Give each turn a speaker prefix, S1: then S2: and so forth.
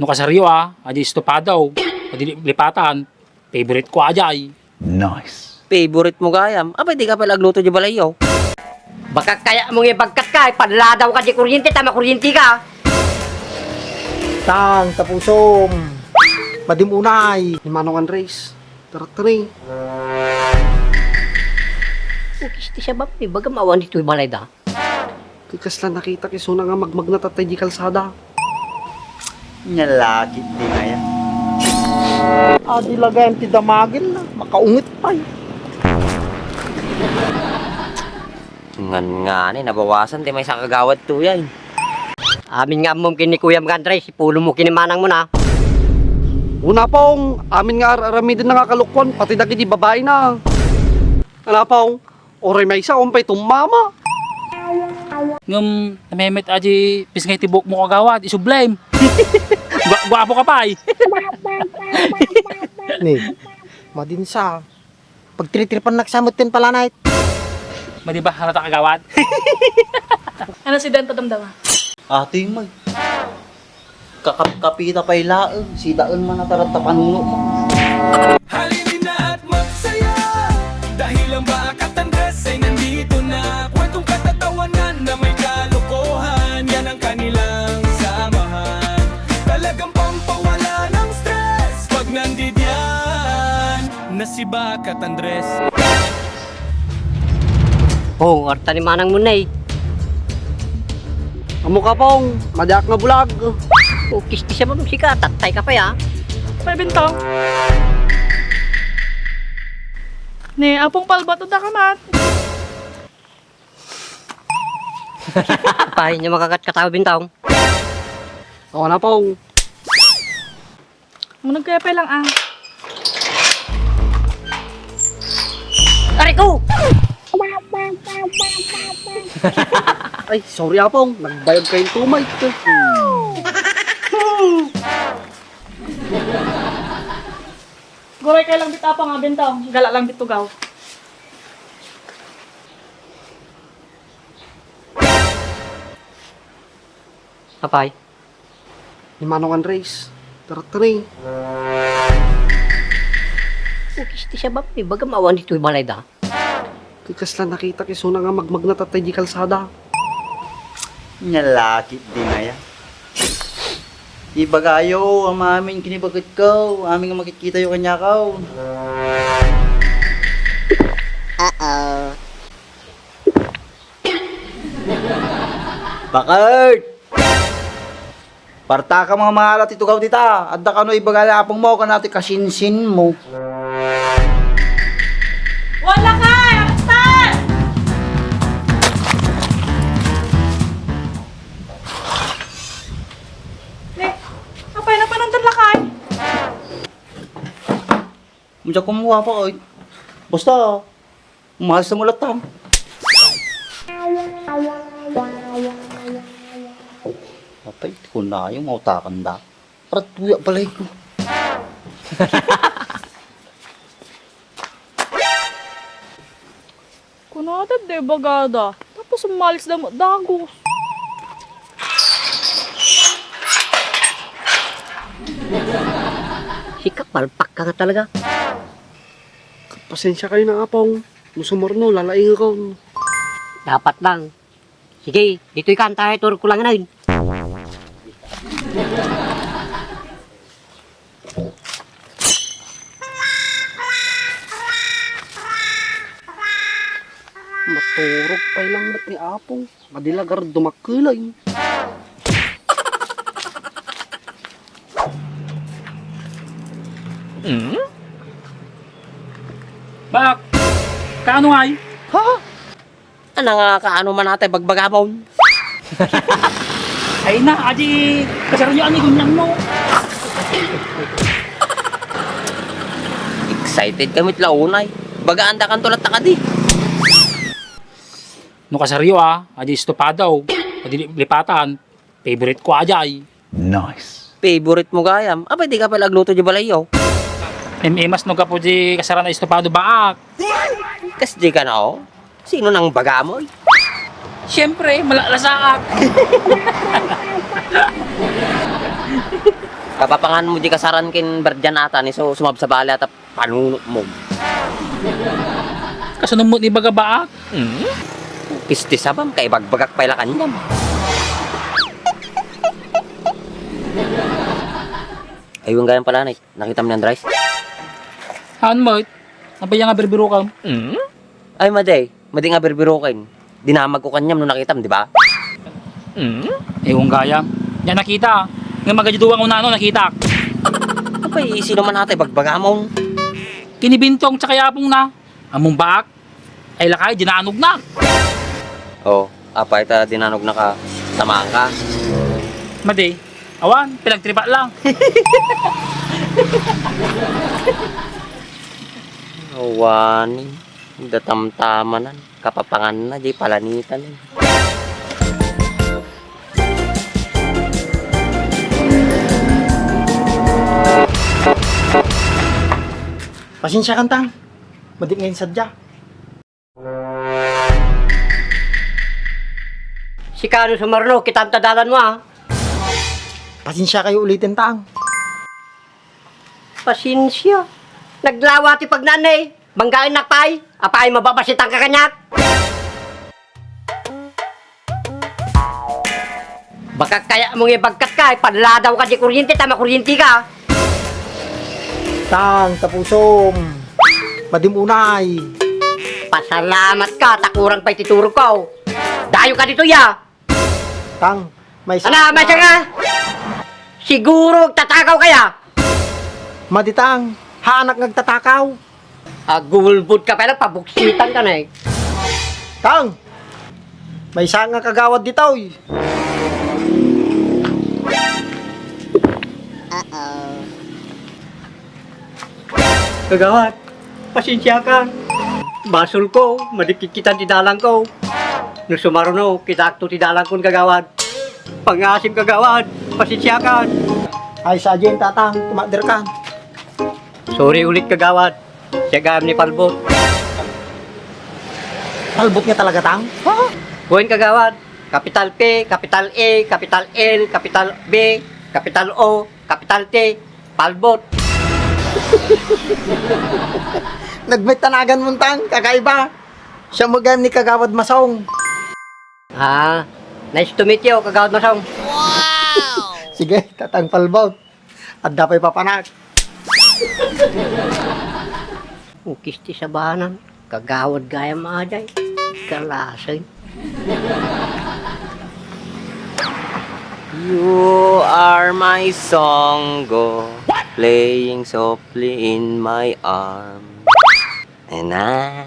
S1: No kasaryo adi estopado, adi lipatan, favorite ko ajay.
S2: Nice.
S3: Favorite mo gayam. Abay, di ka pala agluto di balayaw.
S4: Baka kaya mong ibagkat ka, padala daw ka di kuryente, tama kuryente ka.
S5: Tang, tapusom. Madimunay. Ni Manong Andres. Taratari.
S4: Ukis ti siya ba? May baga maawan dito yung balay da.
S5: Kikas lang nakita kiso na nga magmag na tatay di kalsada.
S2: Nyalakit di nga yan.
S5: Adi lagayan ti damagin na. Makaungit pa eh.
S3: Ngan nga ni, nabawasan ti may isang kagawad to yan.
S4: Amin nga mong kini Kuya Magandres, ipulo mo kinimanang mo na.
S5: Una pong, amin nga aramidin na nga kalukwan, pati na di babae na. Ano pong, oray may isa, umpay tumama.
S1: Ngam namemet aji pisngay tibok mo kagawad, isublame. Guwapo ka pa
S5: Ni, madinsa. Pag tinitripan nagsamot din pala na
S1: Madi ba halata kagawad?
S6: Ano si Dan padamdama?
S2: Ate mag. Kakapita pa ilaang. Si daon man natarat ta panuno mo.
S7: Halinin na at magsaya dahil ang Bakat Andres ay nandito na. Kwentong katatawanan na may kalokohan, yan ang kanilang samahan. Talagang pampawala ng stress pag nandidyan na si Bakat Andres.
S4: Oh, arta ni manang mo na eh.
S5: Amo ka pong, madiak nga bulag.
S4: Ukis ti siya ba? Sika, tatay ka pa ya.
S6: May bintang. Ni, apong palbato da kamat.
S4: Pahay niya makakat katawa bintang.
S5: Ako na pong.
S6: Munag kaya pa lang
S4: Aray ko!
S5: Ay, sorry apong, nagbayad kayong tumay.
S6: Goray kaya lang bit apa nga bintang. Gala lang bit tugaw.
S4: Apay.
S5: Ni Manong Andres. Taratari.
S4: Ukis ti siya ba? May baga maawan dito yung balay da.
S5: Kikas lang nakita kiso na nga magmag na tatay di kalsada.
S2: Nyalakit di nga yan. Ibagayo, ang mamin kinibagat ko. Aming makikita yung kanya ko. Bakit? Parta ka mga mahalat ito dita. Adda ka no ibagala apong mo ka natin kasinsin mo.
S6: Wala ka! Arstan! Ni, apay na panandun lakay.
S2: Mudya kumuha pa oy. Basta, umahal sa mulatang. Patay, ko na yung mautakan da. Para tuya balay ko.
S6: Kunada de bagada. Tapos umalis na mo dagos.
S4: Sika, palpak ka nga talaga.
S5: Pasensya kayo na apong. Musumorno, lalaing ako.
S4: Dapat lang. Sige, dito'y kanta, turo ko lang na yun.
S5: Maturog pa lang ba't ni apong. Madilagar dumakilay.
S1: Bak, kaano nga ay?
S3: Ano nga kaano man natin bagbagamon?
S1: Ay na, aji kasaryo ani gunyang mo.
S3: Excited kami launay. Bagaan da kan tulat ta kadi.
S1: No kasaryo adi estopado, adi lipatan, favorite ko ajay.
S2: Nice.
S3: Favorite mo gayam. Abay, di ka pala agluto di balayaw.
S1: Mas no kapo di kasara na estopado baak.
S3: Kas di ka na oh. Sino nang bagamoy?
S1: Siyempre, malalasaak.
S3: Kapapangan mo di kasaran kin berdyan ata ni so sumab sa bali at panunot mo.
S1: Kasunod mo ni Bagabaak.
S3: Pisti sabam kay bagbagak pala kanyam. Ayun ganyan pala na nakita mo ni Andres.
S1: Haan mo, nabaya nga birbiro ka.
S3: Ay maday, nga birbirokin. Dinamag ko kanyam nung nakita mo, di ba?
S1: Ewan gaya. Yan nakita. Nga magaduduwa ko na nakita.
S3: Apay, sino man natin bagbagamon.
S1: Kinibintong tsaka yapong na. Among baak. Ay lakay, dinanog na.
S3: Oh, apay ta dinanog na ka. Tamaan ka.
S1: Madi, awan, pinagtripa lang.
S3: Awani, datamtamanan, kapapangan na, di palanitan.
S2: Pasensya kan tang. Madik ngayon sadya.
S4: Si Kano Sumarno, kitang tadalan mo ah.
S2: Pasensya kayo ulitin tang.
S4: Pasensya. Naglawati pag nanay. Banggain nakpay. Apay mababasitang ka kanyak. Baka kaya mong ibagkat ka. Padladaw ka di kuryente. Tama kuryente ka.
S2: Tang, tapusom. Madimunay.
S4: Pasalamat ka. Takurang pa'y titurog ko. Dayo ka dito ya.
S2: Tang, may
S4: Ana, may nga. Siguro tatakaw kaya.
S2: Maditang, haanak nagtatakaw.
S4: Gulbud ka pala. Pabuksitan ka na eh.
S2: Tang, may isa nga kagawad dito.
S4: Kagawad, pasensya ka. Basol ko, madikit kita tidalang ko. Nung sumaruno, kitakto tidalang ko kagawad. Pangasim kagawad, pasensya ka.
S2: Ay sa ajen tatang, tumader ka.
S4: Sorry ulit kagawad. Siyagam ni Palbot.
S2: Talbot nga talaga tang.
S4: Buwan kagawad. Capital P, Capital A, Capital L, Capital B, Capital O, Capital T, Palbot.
S2: Nagmay tanagan mo tang, kakaiba. Siya magam ni kagawad masong.
S4: Nice to meet you, kagawad masong.
S2: Sige, tatang palbot. At dapay papanak.
S4: Ukisti sa bahanan, kagawad gaya maaday. Kalasay.
S3: You are my song, go playing softly in my arms. And I